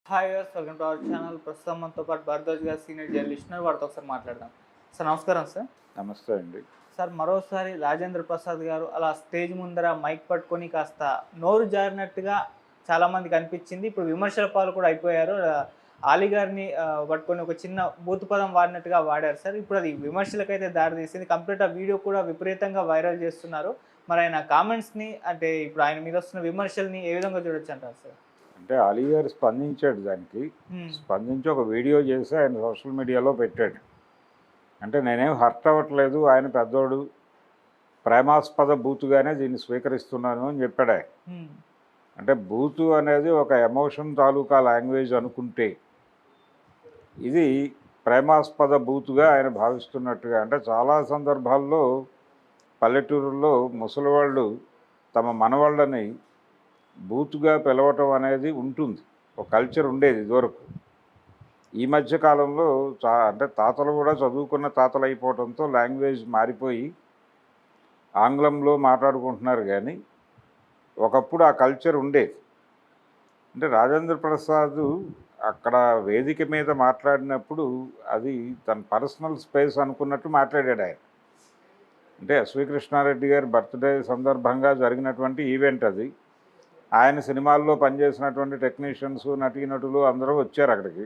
Hi viewers, welcome to our channel. ప్రస్తుతం మనతో పాటు భరద్వాజ్ గారు సీనియర్ జర్నలిస్ట్ ఉన్నారు. వారితో ఒకసారి మాట్లాడదాం. సార్ నమస్కారం సార్. నమస్తే అండి. సార్ మరోసారి రాజేంద్ర ప్రసాద్ గారు అలా స్టేజ్ ముందర మైక్ పట్టుకొని కాస్త నోరు జారినట్టుగా చాలామందికి అనిపించింది. ఇప్పుడు విమర్శల పాలు కూడా అయిపోయారు. ఆలీ గారిని పట్టుకొని ఒక చిన్న బూతు పదం వాడినట్టుగా వాడారు సార్. ఇప్పుడు అది విమర్శలకైతే దారితీసింది. కంప్లీట్ ఆ వీడియో కూడా విపరీతంగా వైరల్ చేస్తున్నారు. మరి ఆయన కామెంట్స్ని అంటే ఇప్పుడు ఆయన మీద వస్తున్న విమర్శల్ని ఏ విధంగా చూడొచ్చు అంటారు సార్? అంటే అలీ గారు స్పందించాడు దానికి. స్పందించి ఒక వీడియో చేసి ఆయన సోషల్ మీడియాలో పెట్టాడు. అంటే నేనేం హర్ట్ అవ్వట్లేదు, ఆయన పెద్దోడు, ప్రేమాస్పద బూతుగానే దీన్ని స్వీకరిస్తున్నాను అని చెప్పాడు ఆయన. అంటే బూతు అనేది ఒక ఎమోషన్ తాలూకా లాంగ్వేజ్ అనుకుంటే ఇది ప్రేమాస్పద బూతుగా ఆయన భావిస్తున్నట్టుగా. అంటే చాలా సందర్భాల్లో పల్లెటూరుల్లో ముసలివాళ్ళు తమ మనవాళ్ళని బూతుగా పిలవటం అనేది ఉంటుంది, ఒక కల్చర్ ఉండేది ఇదివరకు. ఈ మధ్య కాలంలో అంటే తాతలు కూడా చదువుకున్న తాతలు అయిపోవడంతో లాంగ్వేజ్ మారిపోయి ఆంగ్లంలో మాట్లాడుకుంటున్నారు. కానీ ఒకప్పుడు ఆ కల్చర్ ఉండేది. అంటే రాజేంద్ర ప్రసాద్ అక్కడ వేదిక మీద మాట్లాడినప్పుడు అది తన పర్సనల్ స్పేస్ అనుకున్నట్టు మాట్లాడాడు ఆయన. అంటే ఎస్వి కృష్ణారెడ్డి గారి బర్త్డే సందర్భంగా జరిగినటువంటి ఈవెంట్ అది. ఆయన సినిమాల్లో పనిచేసినటువంటి టెక్నీషియన్స్, నటీనటులు అందరూ వచ్చారు అక్కడికి.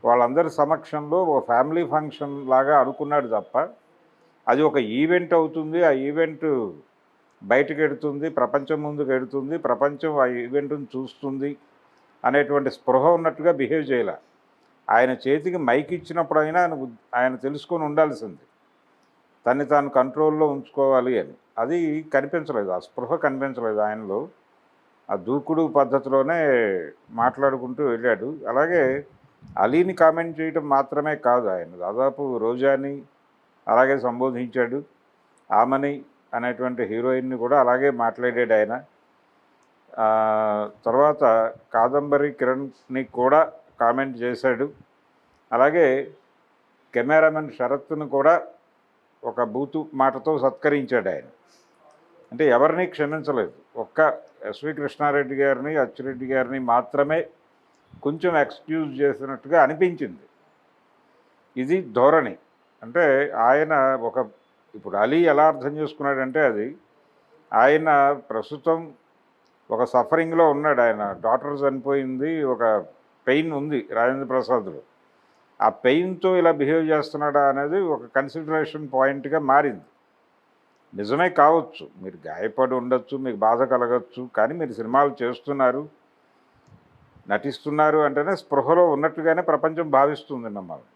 వాళ్ళందరి సమక్షంలో ఒక ఫ్యామిలీ ఫంక్షన్ లాగా అనుకున్నాడు తప్ప అది ఒక ఈవెంట్ అవుతుంది, ఆ ఈవెంట్ బయటకు ఎడుతుంది, ప్రపంచం ముందుకు ఎడుతుంది, ప్రపంచం ఆ ఈవెంట్ని చూస్తుంది అనేటువంటి స్పృహ ఉన్నట్టుగా బిహేవ్ చేయాల. ఆయన చేతికి మైక్ ఇచ్చినప్పుడైనా ఆయన తెలుసుకొని ఉండాల్సింది, తన్ని తాను కంట్రోల్లో ఉంచుకోవాలి అని. అది కనిపించలేదు, ఆ స్పృహ కనిపించలేదు ఆయనలో. ఆ దూకుడు పద్ధతిలోనే మాట్లాడుకుంటూ వెళ్ళాడు. అలాగే అలీని కామెంట్ చేయడం మాత్రమే కాదు, ఆయన దాదాపు రోజాని అలాగే సంబోధించాడు. ఆమని అనేటువంటి హీరోయిన్ని కూడా అలాగే మాట్లాడాడు ఆయన. తర్వాత కాదంబరి కిరణ్ని కూడా కామెంట్ చేశాడు. అలాగే కెమెరామెన్ శరత్ను కూడా ఒక బూతు మాటతో సత్కరించాడు ఆయన. అంటే ఎవరిని క్షమించలేదు. ఒక్క ఎస్వి కృష్ణారెడ్డి గారిని, అచ్చిరెడ్డి గారిని మాత్రమే కొంచెం ఎక్స్క్యూజ్ చేసినట్టుగా అనిపించింది. ఇది ధోరణి. అంటే ఆయన ఇప్పుడు అలీ ఎలా అర్థం చేసుకున్నాడంటే అది ఆయన ప్రస్తుతం ఒక సఫరింగ్లో ఉన్నాడు. ఆయన డాటర్ చనిపోయింది, ఒక పెయిన్ ఉంది రాజేంద్ర ప్రసాద్లో. ఆ పెయిన్తో ఇలా బిహేవ్ చేస్తున్నాడా అనేది ఒక కన్సిడరేషన్ పాయింట్గా మారింది. నిజమే కావచ్చు, మీరు గాయపడి ఉండొచ్చు, మీకు బాధ కలగచ్చు, కానీ మీరు సినిమాలు చేస్తున్నారు, నటిస్తున్నారు అంటేనే స్పృహలో ఉన్నట్టుగానే ప్రపంచం భావిస్తుంది మిమ్మల్ని.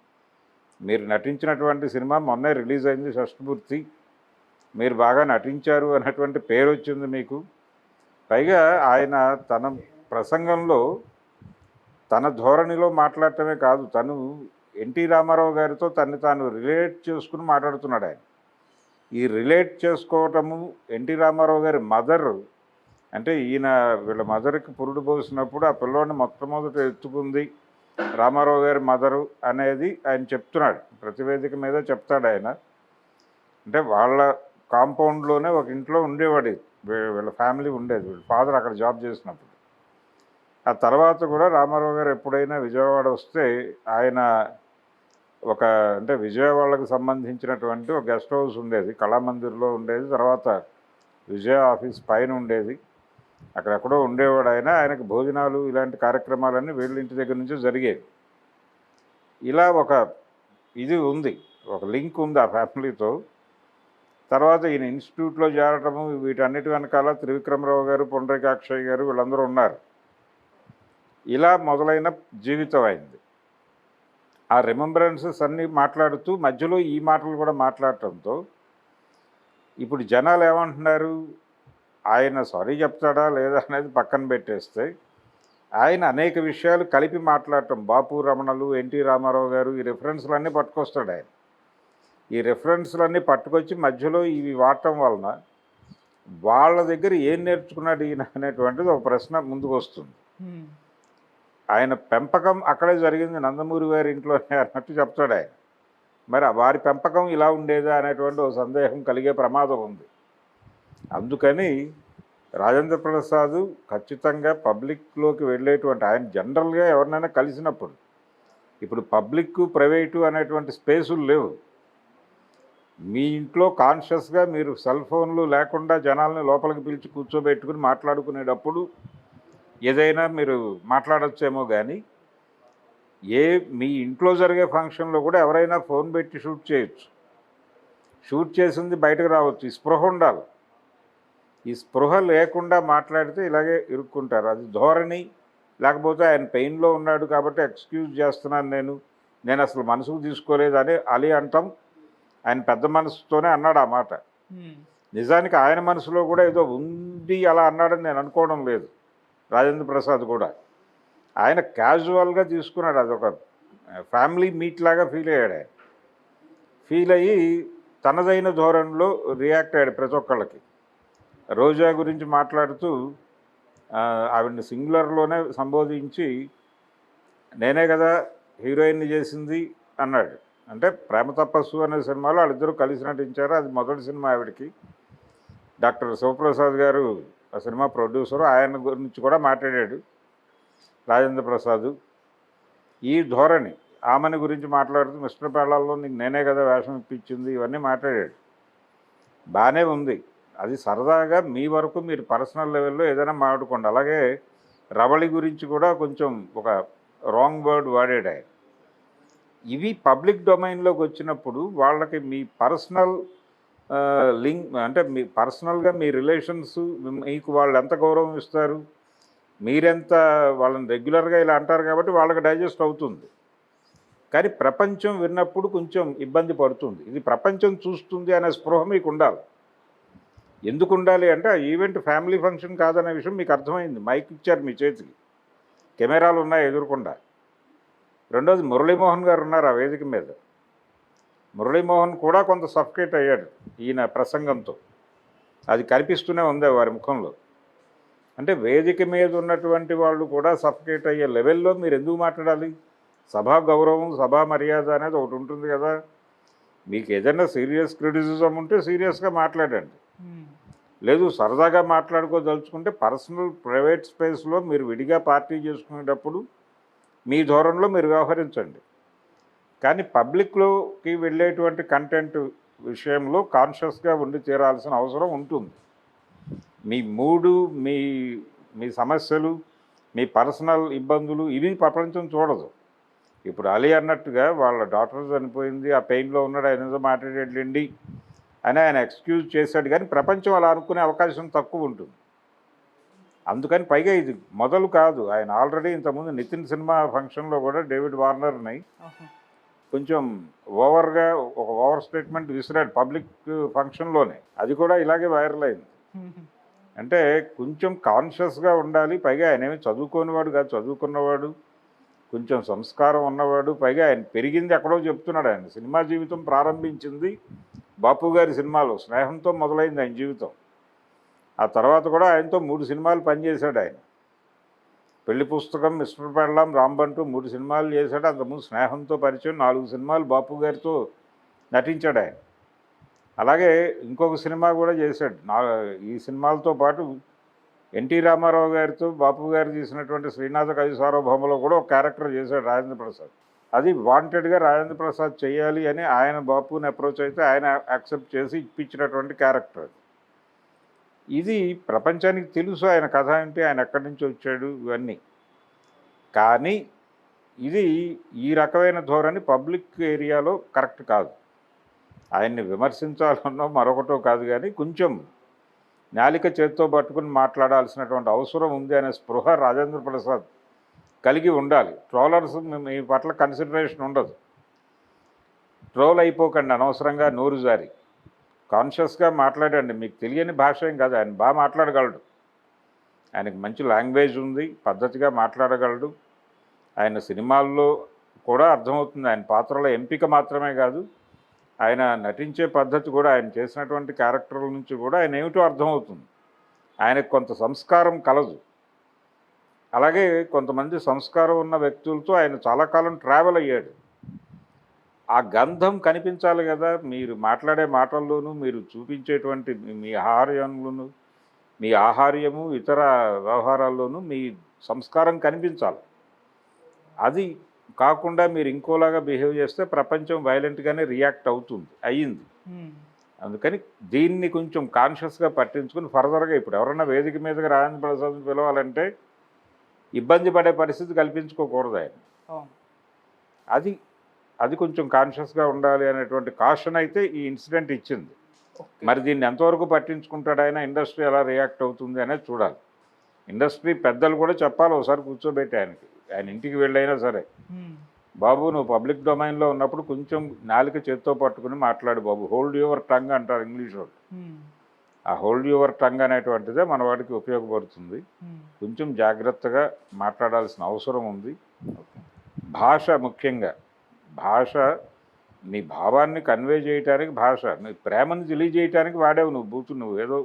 మీరు నటించినటువంటి సినిమా మొన్నే రిలీజ్ అయింది, షష్ఠపూర్తి. మీరు బాగా నటించారు అన్నటువంటి పేరు వచ్చింది మీకు. పైగా ఆయన తన ప్రసంగంలో తన ధోరణిలో మాట్లాడటమే కాదు, తను ఎన్టీ రామారావు గారితో తన్ని తాను రిలేట్ చేసుకుని మాట్లాడుతున్నాడు ఆయన. ఈ రిలేట్ చేసుకోవటము ఎన్టీ రామారావు గారి మదర్, అంటే ఈయన వీళ్ళ మదర్కి పురుడు పోసినప్పుడు ఆ పిల్లోడిని మొట్టమొదట ఎత్తుకుంది రామారావు గారి మదరు అనేది ఆయన చెప్తున్నాడు. ప్రతివేదిక మీద చెప్తాడు ఆయన. అంటే వాళ్ళ కాంపౌండ్లోనే ఒక ఇంట్లో ఉండేవాడు, వీళ్ళ ఫ్యామిలీ ఉండేది, వీళ్ళ ఫాదర్ అక్కడ జాబ్ చేసినప్పుడు. ఆ తర్వాత కూడా రామారావు గారు ఎప్పుడైనా విజయవాడ వస్తే ఆయన అంటే విజయవాడకు సంబంధించినటువంటి ఒక గెస్ట్ హౌస్ ఉండేది, కళామందిర్లో ఉండేది, తర్వాత విజయ ఆఫీస్ పైన ఉండేది, అక్కడెక్కడో ఉండేవాడు ఆయన. ఆయనకు భోజనాలు ఇలాంటి కార్యక్రమాలన్నీ వీళ్ళ ఇంటి దగ్గర నుంచి జరిగేవి. ఇలా ఇది ఉంది, ఒక లింక్ ఉంది ఆ ఫ్యామిలీతో. తర్వాత ఈయన ఇన్స్టిట్యూట్లో చేరటము, వీటన్నిటి వెనకాల త్రివిక్రమరావు గారు, పొండరీకాక్షయ్య గారు వీళ్ళందరూ ఉన్నారు. ఇలా మొదలైన జీవితం అయింది. ఆ రిమెంబరెన్సెస్ అన్నీ మాట్లాడుతూ మధ్యలో ఈ మాటలు కూడా మాట్లాడటంతో ఇప్పుడు జనాలు ఏమంటున్నారు, ఆయన సారీ చెప్తాడా లేదా అనేది పక్కన పెట్టేస్తే ఆయన అనేక విషయాలు కలిపి మాట్లాడటం, బాపు రమణలు, ఎన్టీ రామారావు గారు, ఈ రెఫరెన్స్లన్నీ పట్టుకొస్తాడు ఆయన. ఈ రెఫరెన్స్లన్నీ పట్టుకొచ్చి మధ్యలో ఇవి వాడటం వలన వాళ్ళ దగ్గర ఏం నేర్చుకున్నాడు ఈయన అనేటువంటిది ఒక ప్రశ్న ముందుకు వస్తుంది. ఆయన పెంపకం అక్కడే జరిగింది, నందమూరి గారి ఇంట్లోనే అన్నట్టు చెప్తాడు ఆయన. మరి వారి పెంపకం ఇలా ఉండేదా అనేటువంటి ఒక సందేహం కలిగే ప్రమాదం ఉంది. అందుకని రాజేంద్ర ప్రసాద్ ఖచ్చితంగా పబ్లిక్లోకి వెళ్ళేటువంటి ఆయన జనరల్గా ఎవరినైనా కలిసినప్పుడు ఇప్పుడు పబ్లిక్ ప్రైవేటు అనేటువంటి స్పేసులు లేవు. మీ ఇంట్లో కాన్షియస్గా మీరు సెల్ ఫోన్లు లేకుండా జనాల్ని లోపలికి పిలిచి కూర్చోబెట్టుకుని మాట్లాడుకునేటప్పుడు ఏదైనా మీరు మాట్లాడొచ్చేమో కానీ మీ ఇంట్లో జరిగే ఫంక్షన్లో కూడా ఎవరైనా ఫోన్ పెట్టి షూట్ చేయొచ్చు. షూట్ చేసింది బయటకు రావచ్చు. ఈ స్పృహ ఉండాలి. ఈ స్పృహ లేకుండా మాట్లాడితే ఇలాగే ఇరుక్కుంటారు. అది ధోరణి. లేకపోతే ఆయన పెయిన్లో ఉన్నాడు కాబట్టి ఎక్స్క్యూజ్ చేస్తున్నాను నేను అసలు మనసుకు తీసుకోలేదు అని అలీ అంటాం. ఆయన పెద్ద మనసుతోనే అన్నాడు ఆ మాట. నిజానికి ఆయన మనసులో కూడా ఏదో ఉంది అలా అన్నాడని నేను అనుకోవడం లేదు. రాజేంద్ర ప్రసాద్ కూడా ఆయన క్యాజువల్గా తీసుకున్నాడు. అదొక ఫ్యామిలీ మీట్ లాగా ఫీల్ అయ్యాడు. ఆయన ఫీల్ అయ్యి తనదైన ధోరణిలో రియాక్ట్ అయ్యాడు ప్రతి ఒక్కళ్ళకి. రోజా గురించి మాట్లాడుతూ ఆవిడని సింగులర్లోనే సంబోధించి నేనే కదా హీరోయిన్ని చేసింది అన్నాడు. అంటే ప్రేమ తపస్సు అనే సినిమాలో వాళ్ళిద్దరూ కలిసి నటించారు. అది మొదటి సినిమా ఆవిడకి. డాక్టర్ శివప్రసాద్ గారు ఆ సినిమా ప్రొడ్యూసరు. ఆయన గురించి కూడా మాట్లాడాడు రాజేంద్ర ప్రసాద్. ఈ ధోరణి ఆమెని గురించి మాట్లాడుతూ మిస్టర్ పెళ్ళాల్లో నీకు నేనే కదా వేషం ఇప్పించింది ఇవన్నీ మాట్లాడాడు. బాగానే ఉంది. అది సరదాగా మీ వరకు మీరు పర్సనల్ లెవెల్లో ఏదైనా మాట్లాడుకోండి. అలాగే రవళి గురించి కూడా కొంచెం ఒక రాంగ్ వర్డ్ వాడాడు ఆయన. ఇవి పబ్లిక్ డొమైన్లోకి వచ్చినప్పుడు వాళ్ళకి మీ పర్సనల్ లింక్ అంటే మీ పర్సనల్గా మీ రిలేషన్స్ మీకు వాళ్ళు ఎంత గౌరవం ఇస్తారు, మీరెంత వాళ్ళని రెగ్యులర్గా ఇలా అంటారు కాబట్టి వాళ్ళకి డైజెస్ట్ అవుతుంది. కానీ ప్రపంచం విన్నప్పుడు కొంచెం ఇబ్బంది పడుతుంది. ఇది ప్రపంచం చూస్తుంది అనే స్పృహ మీకు ఉండాలి. ఎందుకు ఉండాలి అంటే ఆ ఈవెంట్ ఫ్యామిలీ ఫంక్షన్ కాదనే విషయం మీకు అర్థమైంది. మైక్ ఇచ్చారు మీ చేతికి, కెమెరాలు ఉన్నాయి ఎదురుకుండా. రెండోది మురళీమోహన్ గారు ఉన్నారు ఆ వేదిక మీద. మురళీమోహన్ కూడా కొంత సఫకేట్ అయ్యాడు ఈయన ప్రసంగంతో. అది కనిపిస్తూనే ఉంది వారి ముఖంలో. అంటే వేదిక మీద ఉన్నటువంటి వాళ్ళు కూడా సఫకేట్ అయ్యే లెవెల్లో మీరు ఎందుకు మాట్లాడాలి? సభా గౌరవం, సభా మర్యాద అనేది ఒకటి ఉంటుంది కదా. మీకు ఏదైనా సీరియస్ క్రిటిసిజం ఉంటే సీరియస్గా మాట్లాడండి. లేదు సరదాగా మాట్లాడుకోదలుచుకుంటే పర్సనల్ ప్రైవేట్ స్పేస్లో మీరు విడిగా పార్టీ చేసుకునేటప్పుడు మీ ధోరణిలో మీరు వ్యవహరించండి. కానీ పబ్లిక్లోకి వెళ్ళేటువంటి కంటెంట్ విషయంలో కాన్షియస్గా ఉండి తీరాల్సిన అవసరం ఉంటుంది. మీ మూడు, మీ మీ సమస్యలు, మీ పర్సనల్ ఇబ్బందులు ఇవి ప్రపంచం చూడదు. ఇప్పుడు అలీ అన్నట్టుగా వాళ్ళ డాక్టర్ చనిపోయింది, ఆ పెయిన్లో ఉన్నాడు, ఆయన ఏదో మాట్లాడేట్లేండి అని ఆయన ఎక్స్క్యూజ్ చేశాడు. కానీ ప్రపంచం అలా అనుకునే అవకాశం తక్కువ ఉంటుంది. అందుకని పైగా ఇది మొదలు కాదు. ఆయన ఆల్రెడీ ఇంతకుముందు నితిన్ సినిమా ఫంక్షన్లో కూడా డేవిడ్ వార్నర్ని కొంచెం ఓవర్గా ఒక ఓవర్ స్టేట్మెంట్ విసిరాడు పబ్లిక్ ఫంక్షన్లోనే. అది కూడా ఇలాగే వైరల్ అయింది. అంటే కొంచెం కాన్షియస్గా ఉండాలి. పైగా ఆయన ఏమి చదువుకోనివాడు కాదు, చదువుకున్నవాడు, కొంచెం సంస్కారం ఉన్నవాడు. పైగా ఆయన పెరిగింది ఎక్కడో చెప్తున్నాడు. ఆయన సినిమా జీవితం ప్రారంభించింది బాపు గారి సినిమాలో, స్నేహంతో మొదలైంది ఆయన జీవితం. ఆ తర్వాత కూడా ఆయనతో 3 సినిమాలు పనిచేశాడు ఆయన. పెళ్లి పుస్తకం, మిస్టర్ పెళ్ళాం, రాంబంటూ 3 సినిమాలు చేశాడు. అంతకుముందు స్నేహంతో పరిచయం 4 సినిమాలు బాపు గారితో నటించాడు ఆయన. అలాగే ఇంకొక సినిమా కూడా చేశాడు. ఈ సినిమాలతో పాటు ఎన్టీ రామారావు గారితో బాపు గారు తీసినటువంటి శ్రీనాథ కవి సార్వభౌమలో కూడా ఒక క్యారెక్టర్ చేశాడు రాజేంద్ర ప్రసాద్. అది వాంటెడ్గా రాజేంద్ర ప్రసాద్ చేయాలి అని ఆయన బాపుని అప్రోచ్ అయితే ఆయన యాక్సెప్ట్ చేసి ఇప్పించినటువంటి క్యారెక్టర్. ఇది ప్రపంచానికి తెలుసు ఆయన కథ ఏంటి, ఆయన ఎక్కడి నుంచి వచ్చాడు ఇవన్నీ. కానీ ఇది ఈ రకమైన ధోరణి పబ్లిక్ ఏరియాలో కరెక్ట్ కాదు. ఆయన్ని విమర్శించాలన్నో మరొకటో కాదు, కానీ కొంచెం నాలిక చేత్తో పట్టుకుని మాట్లాడాల్సినటువంటి అవసరం ఉంది అనే స్పృహ రాజేంద్ర ప్రసాద్ కలిగి ఉండాలి. ట్రోలర్స్ మీ పట్ల కన్సిడరేషన్ ఉండదు. ట్రోల్ అయిపోకండి అనవసరంగా నోరు జారి. కాన్షియస్గా మాట్లాడండి. మీకు తెలియని భాష ఏం కాదు, ఆయన బాగా మాట్లాడగలడు. ఆయనకు మంచి లాంగ్వేజ్ ఉంది, పద్ధతిగా మాట్లాడగలడు. ఆయన సినిమాల్లో కూడా అర్థమవుతుంది. ఆయన పాత్రల ఎంపిక మాత్రమే కాదు, ఆయన నటించే పద్ధతి కూడా, ఆయన చేసినటువంటి క్యారెక్టర్ల నుంచి కూడా ఆయన ఏమిటో అర్థమవుతుంది. ఆయనకు కొంత సంస్కారం కలదు. అలాగే కొంతమంది సంస్కారం ఉన్న వ్యక్తులతో ఆయన చాలా కాలం ట్రావెల్ అయ్యాడు. ఆ గంధం కనిపించాలి కదా మీరు మాట్లాడే మాటల్లోనూ, మీరు చూపించేటువంటి మీ ఆహార్యంలోనూ మీ ఆహార్యము ఇతర వ్యవహారాల్లోనూ మీ సంస్కారం కనిపించాలి. అది కాకుండా మీరు ఇంకోలాగా బిహేవ్ చేస్తే ప్రపంచం వైలెంట్గానే రియాక్ట్ అయ్యింది. అందుకని దీన్ని కొంచెం కాన్షియస్గా పట్టించుకుని ఫర్దర్గా ఇప్పుడు ఎవరన్నా వేదిక మీదకి రాజేంద్ర ప్రసాద్ని పిలవాలంటే ఇబ్బంది పడే పరిస్థితి కల్పించుకోకూడదు ఆయన. అవును. అది అది కొంచెం కాన్షియస్గా ఉండాలి అనేటువంటి కాషన్ అయితే ఈ ఇన్సిడెంట్ ఇచ్చింది. ఓకే. మరి దీన్ని ఎంతవరకు పట్టించుకుంటాడు ఆయన, ఇండస్ట్రీ ఎలా రియాక్ట్ అవుతుంది అనేది చూడాలి. ఇండస్ట్రీ పెద్దలు కూడా చెప్పాలి ఒకసారి కూర్చోబెట్టి ఆయనకి, ఆయన ఇంటికి వెళ్ళైనా సరే, బాబు నువ్వు పబ్లిక్ డొమైన్లో ఉన్నప్పుడు కొంచెం నాలుక చేత్తో పట్టుకుని మాట్లాడు బాబు, హోల్డ్ యువర్ టంగ్ అంటారు ఇంగ్లీష్లో. ఆ హోల్డ్ యువర్ టంగ్ అనేటువంటిదే మన వాడికి ఉపయోగపడుతుంది. కొంచెం జాగ్రత్తగా మాట్లాడాల్సిన అవసరం ఉంది. భాష ముఖ్యంగా, భాష నీ భావాన్ని కన్వే చేయడానికి, భాష నీ ప్రేమను తెలియజేయటానికి వాడేవు నువ్వు బూతు, నువ్వు ఏదో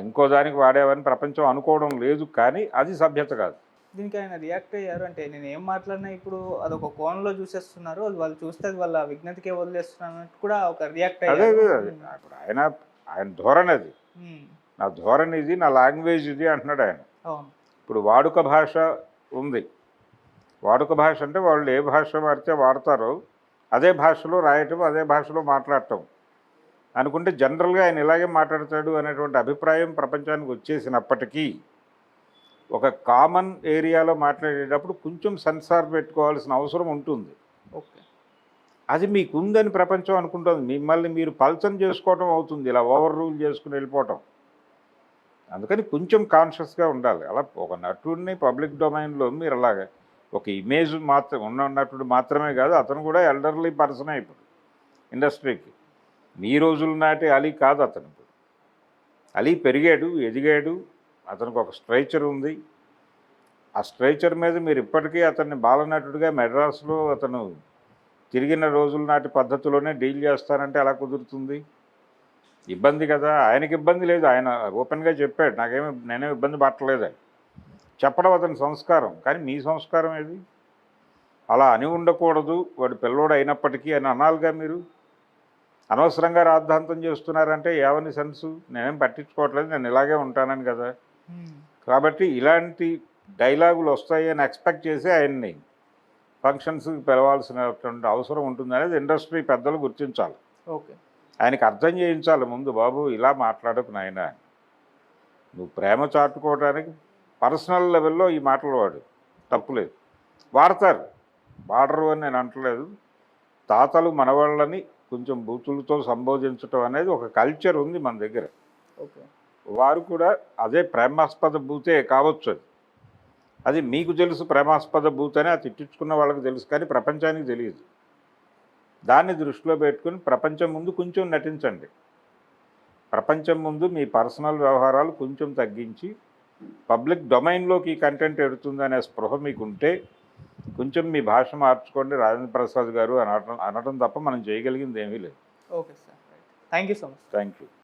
ఇంకో దానికి వాడేవని ప్రపంచం అనుకోవడం లేదు. కానీ అది సభ్యత కాదు. దీనికి ఆయన రియాక్ట్ అయ్యారు అంటే నేను ఏం మాట్లాడినా ఇప్పుడు అదొక కోణంలో చూసేస్తున్నారు, అది వాళ్ళు చూస్తే అది వాళ్ళ విజ్ఞతకే వదిలేస్తున్నారు అన్నట్టు కూడా ఒక రియాక్ట్ అదే అయ్యారు. ఇప్పుడు ఆయన ధోరణి అది, నా ధోరణి ఇది, నా లాంగ్వేజ్ ఇది అంటున్నాడు ఆయన. అవును. ఇప్పుడు వాడుక భాష ఉంది. వాడుక భాష అంటే వాళ్ళు ఏ భాష వాడితే వాడతారో అదే భాషలో రాయటం, అదే భాషలో మాట్లాడటం అనుకుంటే జనరల్గా ఆయన ఇలాగే మాట్లాడతాడు అనేటువంటి అభిప్రాయం ప్రపంచానికి వచ్చేసినప్పటికీ ఒక కామన్ ఏరియాలో మాట్లాడేటప్పుడు కొంచెం సెన్సార్ పెట్టుకోవాల్సిన అవసరం ఉంటుంది. ఓకే. అది మీకు ఉందని ప్రపంచం అనుకుంటుంది. మిమ్మల్ని మీరు పల్చన్ చేసుకోవటం అవుతుంది, ఇలా ఓవర్ రూల్ చేసుకుని వెళ్ళిపోవటం. అందుకని కొంచెం కాన్షియస్గా ఉండాలి. అలా ఒక నటుడిని పబ్లిక్ డొమైన్లో మీరు అలాగే ఒక ఇమేజ్ మాత్రం ఉన్నప్పుడు మాత్రమే కాదు, అతను కూడా ఎల్డర్లీ పర్సన్ ఇప్పుడు ఇండస్ట్రీకి. మీ రోజుల నాటి అలీ కాదు అతను. ఇప్పుడు అలీ పెరిగాడు, ఎదిగాడు, అతనికి ఒక స్ట్రైచర్ ఉంది. ఆ స్ట్రైచర్ మీద మీరు ఇప్పటికీ అతన్ని బాలనటుడిగా మెడ్రాస్లో అతను తిరిగిన రోజుల నాటి పద్ధతిలోనే డీల్ చేస్తానంటే ఎలా కుదురుతుంది? ఇబ్బంది కదా. ఆయనకి ఇబ్బంది లేదు, ఆయన ఓపెన్గా చెప్పాడు, నేనేం ఇబ్బంది పట్టలేదని చెప్పడం అతని సంస్కారం. కానీ మీ సంస్కారం ఏది? అలా అని ఉండకూడదు, వాడు పిల్లోడు అయినప్పటికీ అని అనాలిగా. మీరు అనవసరంగా రాద్ధాంతం చేస్తున్నారంటే ఏమని సెన్సు? నేనేం పట్టించుకోవట్లేదు, నేను ఇలాగే ఉంటానని కదా. కాబట్టి ఇలాంటి డైలాగులు వస్తాయి అని ఎక్స్పెక్ట్ చేసి ఆయన్ని ఫంక్షన్స్కి పిలవాల్సినటువంటి అవసరం ఉంటుంది అనేది ఇండస్ట్రీ పెద్దలు గుర్తించాలి. ఓకే. ఆయనకి అర్థం చేయించాలి ముందు, బాబు ఇలా మాట్లాడకు నాయన, నువ్వు ప్రేమ చాటుకోవడానికి పర్సనల్ లెవెల్లో ఈ మాటలు వాడు, తప్పులేదు. వాడతారు, వాడరు అని నేను అంటలేదు. తాతలు మనవాళ్ళని కొంచెం బూతులతో సంబోధించడం అనేది ఒక కల్చర్ ఉంది మన దగ్గర. ఓకే. వారు కూడా అదే ప్రేమాస్పద బూతే కావచ్చు. అది మీకు తెలుసు ప్రేమాస్పద బూత్ అని, అది తిట్టించుకున్న వాళ్ళకి తెలుసు, కానీ ప్రపంచానికి తెలియదు. దాన్ని దృష్టిలో పెట్టుకుని ప్రపంచం ముందు కొంచెం నటించండి. ప్రపంచం ముందు మీ పర్సనల్ వ్యవహారాలు కొంచెం తగ్గించి పబ్లిక్ డొమైన్లోకి ఈ కంటెంట్ ఎడుతుందనే స్పృహ మీకుంటే కొంచెం మీ భాష మార్చుకోండి రాజేంద్ర ప్రసాద్ గారు అనడం తప్ప మనం చేయగలిగింది ఏమీ లేదు. Okay sir. Thank you so much. Thank you.